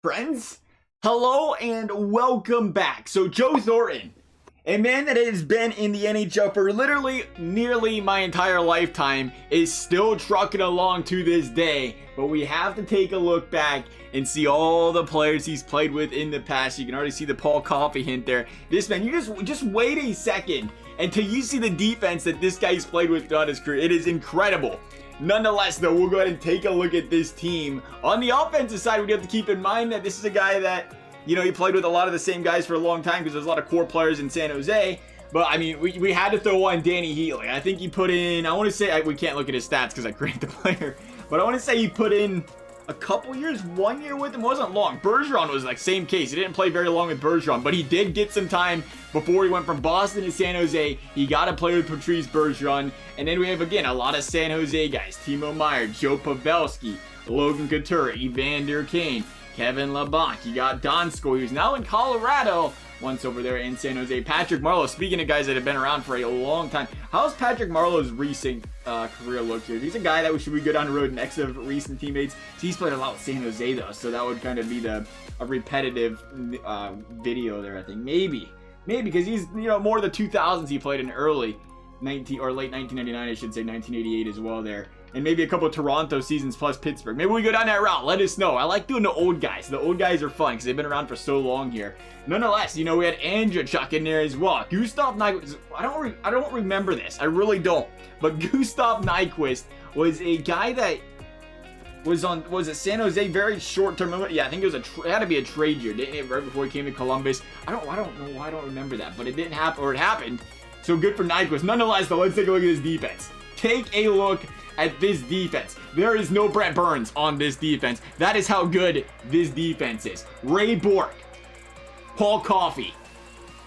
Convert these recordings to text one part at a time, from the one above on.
Friends, hello and welcome back. So Joe Thorton, a man that has been in the NHL for literally nearly my entire lifetime, is still trucking along to this day. But we have to take a look back and see all the players he's played with in the past. You can already see the Paul Coffey hint there. This man, you just wait a second until you see the defense that this guy's played with throughout his career. It is incredible. Nonetheless, though, we'll go ahead and take a look at this team. On the offensive side, we have to keep in mind that this is a guy that, you know, he played with a lot of the same guys for a long time because there's a lot of core players in San Jose. But, I mean, we had to throw on Danny Heatley. I think he put in, I want to say, we can't look at his stats because I created the player. But I want to say he put in a couple years, 1 year with him. It wasn't long. Bergeron was like same case. He didn't play very long with Bergeron, but he did get some time before he went from Boston to San Jose. He got to play with Patrice Bergeron. And then we have, again, a lot of San Jose guys. Timo Meier, Joe Pavelski, Logan Couture, Evander Kane, Kevin LeBlanc. You got DONSKOI, who's now in Colorado, once over there in San Jose. Patrick Marleau, speaking of guys that have been around for a long time. How's Patrick Marleau's recent career look here? He's a guy that should we go down the road next of recent teammates. He's played a lot with San Jose though, so that would kind of be a repetitive video there, I think. Maybe because he's, you know, more of the 2000s he played in early late 1999, I should say, 1988 as well there. And maybe a couple of Toronto seasons plus Pittsburgh. Maybe we go down that route. Let us know. I like doing the old guys. The old guys are fun because they've been around for so long here. Nonetheless, you know, we had Andrew Chuck in there as well. Gustav Nyquist. I don't remember this. I really don't. But Gustav Nyquist was a guy that was at San Jose very short term. Yeah, I think it had to be a trade year, didn't it? Right before he came to Columbus. I don't know why I don't remember that, but it didn't happen, or it happened. So good for Nyquist. Nonetheless, though, let's take a look at his defense. Take a look at this defense. There is no Brent Burns on this defense. That is how good this defense is. Ray Bourque, Paul Coffey,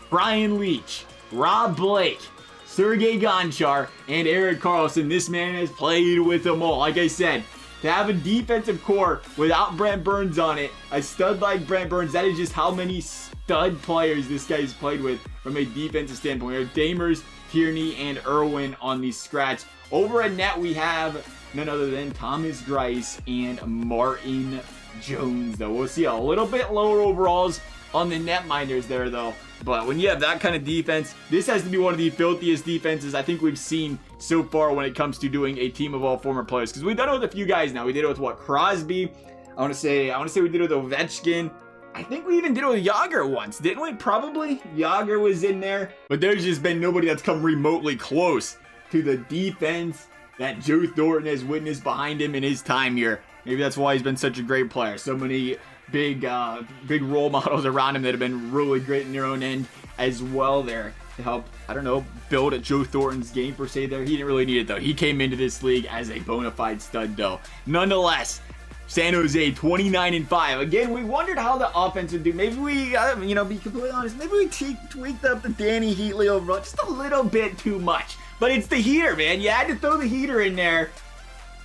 Brian Leetch, Rob Blake, Sergei Gonchar, and Erik KARLSSON. This man has played with them all. Like I said, to have a defensive core without Brent Burns on it, a stud like Brent Burns, that is just how many stud players this guy's played with from a defensive standpoint. We have Damers, Tierney, and Irwin on the scratch. Over at net, we have none other than Thomas Greiss and Martin Jones, though. We'll see a little bit lower overalls on the netminders there, though. But when you have that kind of defense, this has to be one of the filthiest defenses I think we've seen so far when it comes to doing a team of all former players. Because we've done it with a few guys now. We did it with, what, Crosby? I want to say we did it with Ovechkin. I think we even did it with Yager once, didn't we? Probably. Yager was in there. But there's just been nobody that's come remotely close to the defense that Joe Thornton has witnessed behind him in his time here. Maybe that's why he's been such a great player. So many big role models around him that have been really great in their own end as well there to help, I don't know, build at Joe Thornton's game per se there. He didn't really need it though. He came into this league as a bona fide stud though. Nonetheless, San Jose 29-5. Again, we wondered how the offense would do. Maybe we, you know, be completely honest, maybe we tweaked up the Danny Heatley overall just a little bit too much. But it's the heater, man. You had to throw the heater in there.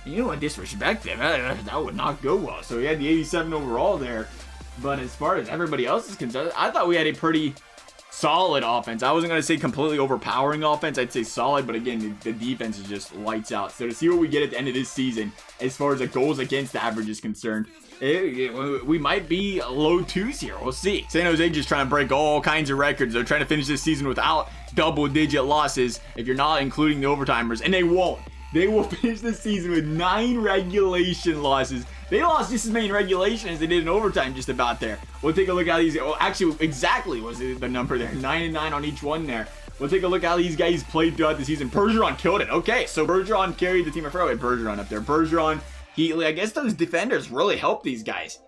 You don't want to disrespect him. That would not go well. So he had the 87 overall there. But as far as everybody else is concerned, I thought we had a pretty solid offense. I wasn't going to say completely overpowering offense. I'd say solid. But again, the defense is just lights out. So to see what we get at the end of this season, as far as the goals against average is concerned, we might be low twos here. We'll see. San Jose just trying to break all kinds of records. They're trying to finish this season without double-digit losses if you're not including the overtimers, and they won't. They will finish this season with 9 regulation losses. They lost just as many in regulation as they did in overtime just about there. We'll take a look at how these, well, actually, exactly was the number there. 9-9 on each one there. We'll take a look at how these guys played throughout the season. Bergeron killed it. Okay, so Bergeron carried the team. I forgot Bergeron up there. Bergeron, Heatley. I guess those defenders really helped these guys.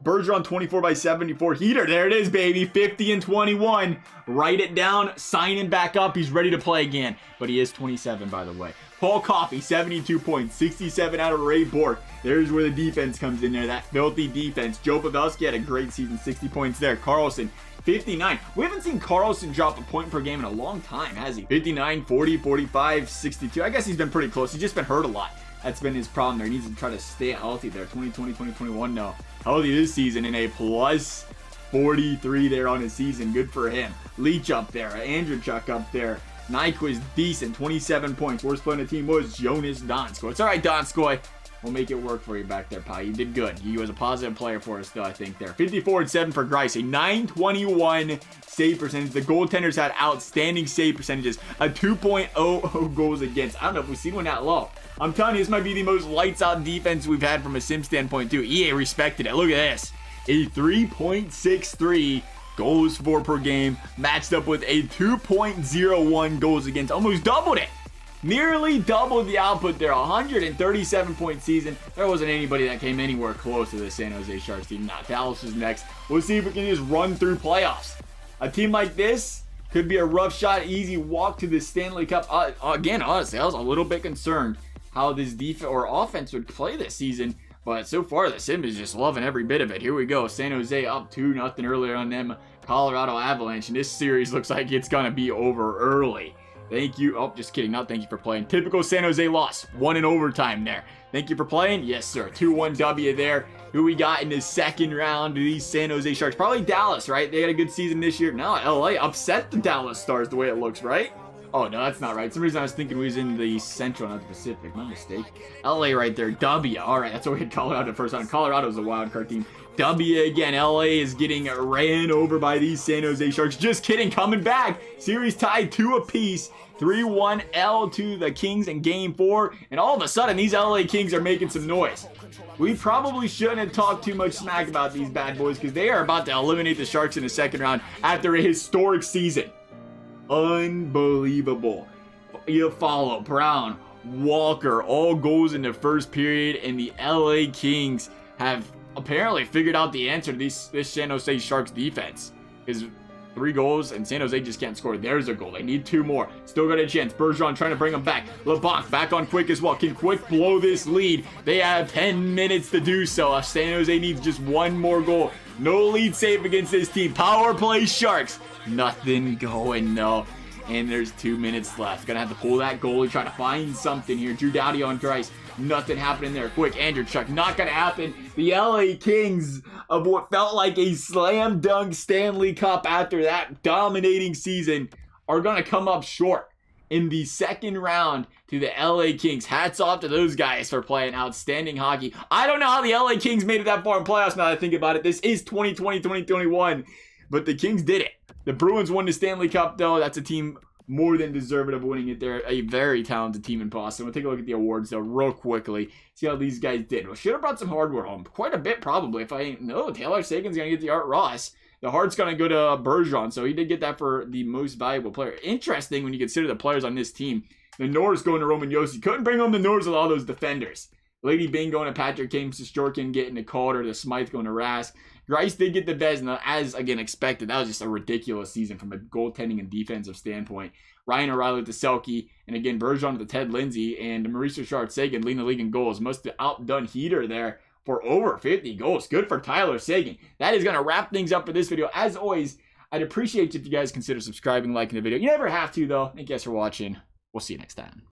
Bergeron 24/74 heater. There it is, baby. 50-21. Write it down. Sign him back up. He's ready to play again. But he is 27, by the way. Paul Coffey, 72 points. 67 out of Ray Bourque. There's where the defense comes in there. That filthy defense. Joe Pavelski had a great season. 60 points there. KARLSSON, 59. We haven't seen KARLSSON drop a point per game in a long time, has he? 59, 40, 45, 62. I guess he's been pretty close. He's just been hurt a lot. That's been his problem there. He needs to try to stay healthy there. 2020, 2021 now. Healthy this season in a plus 43 there on his season. Good for him. Leetch up there. Andrew Chuck up there. NYQUIST decent. 27 points. Worst player on the team was Jonas Donskoi. It's all right, Donskoi. We'll make it work for you back there, pal. You did good. You was a positive player for us, though, I think, there. 54-7 for Grice. A 921 save percentage. The goaltenders had outstanding save percentages. A 2.00 goals against. I don't know if we've seen one that low. I'm telling you, this might be the most lights-out defense we've had from a sim standpoint, too. EA respected it. Look at this. A 3.63 goals for per game, matched up with a 2.01 goals against. Almost doubled it. Nearly doubled the output there. 137-point season. There wasn't anybody that came anywhere close to the San Jose Sharks team. Now, Dallas is next. We'll see if we can just run through playoffs. A team like this could be a rough shot, easy walk to the Stanley Cup. Again, honestly, I was a little bit concerned how this defense or offense would play this season. But so far, the sim is just loving every bit of it. Here we go. San Jose up 2-0 earlier on them Colorado Avalanche. And this series looks like it's going to be over early. Thank you. Oh, just kidding. Not thank you for playing. Typical San Jose loss. 1 in overtime there. Thank you for playing. Yes, sir. 2-1 W there. Who we got in the second round of these San Jose Sharks? Probably Dallas, right? They had a good season this year. No, LA upset the Dallas Stars the way it looks, right? Oh, no, that's not right. For some reason I was thinking we was in the Central, not the Pacific. My mistake. LA right there. W. All right, that's what we had Colorado the first round. Colorado's a wild card team. W again. LA is getting ran over by these San Jose Sharks. Just kidding. Coming back. Series tied 2 apiece. 3-1 L to the Kings in Game 4. And all of a sudden, these LA Kings are making some noise. We probably shouldn't have talked too much smack about these bad boys because they are about to eliminate the Sharks in the second round after a historic season. Unbelievable. You follow Brown, Walker, all goals in the first period, and the LA Kings have apparently figured out the answer to this San Jose Sharks defense. Because 3 goals and San Jose just can't score. There's a goal. They need 2 more. Still got a chance. Bergeron trying to bring them back. LeBlanc back on Quick as well. Can Quick blow this lead? They have 10 minutes to do so. San Jose needs just 1 more goal. No lead save against this team. Power play Sharks. Nothing going, no. And there's 2 minutes left. Gonna have to pull that goalie, try to find something here. Drew Doughty on Grice. Nothing happening there. Quick, Andrew Chuck. Not gonna happen. The LA Kings of what felt like a slam dunk Stanley Cup after that dominating season are gonna come up short in the second round to the LA Kings. Hats off to those guys for playing outstanding hockey. I don't know how the LA Kings made it that far in playoffs now that I think about it. This is 2020, 2021, but the Kings did it. The Bruins won the Stanley Cup, though. That's a team more than deserving of winning it. They're a very talented team in Boston. We'll take a look at the awards, though, real quickly. See how these guys did. Well, should have brought some hardware home. Quite a bit, probably. If I know, Taylor Sagan's going to get the Art Ross. The Hart's going to go to Bergeron, so he did get that for the most valuable player. Interesting when you consider the players on this team. The Norris going to Roman Josi. Couldn't bring home the Norris with all those defenders. Lady Bing going to Patrick James, Sjorkin getting to Calder, the Smythe going to Rask. Grice did get the Vezina, as again expected. That was just a ridiculous season from a goaltending and defensive standpoint. Ryan O'Reilly to Selke, and again Bergeron to Ted Lindsay, and Maurice Richard-Seguin leading the league in goals. Must have outdone Heater there for over 50 goals. Good for Tyler Seguin. That is going to wrap things up for this video. As always, I'd appreciate if you guys consider subscribing, liking the video. You never have to, though. Thank you guys for watching. We'll see you next time.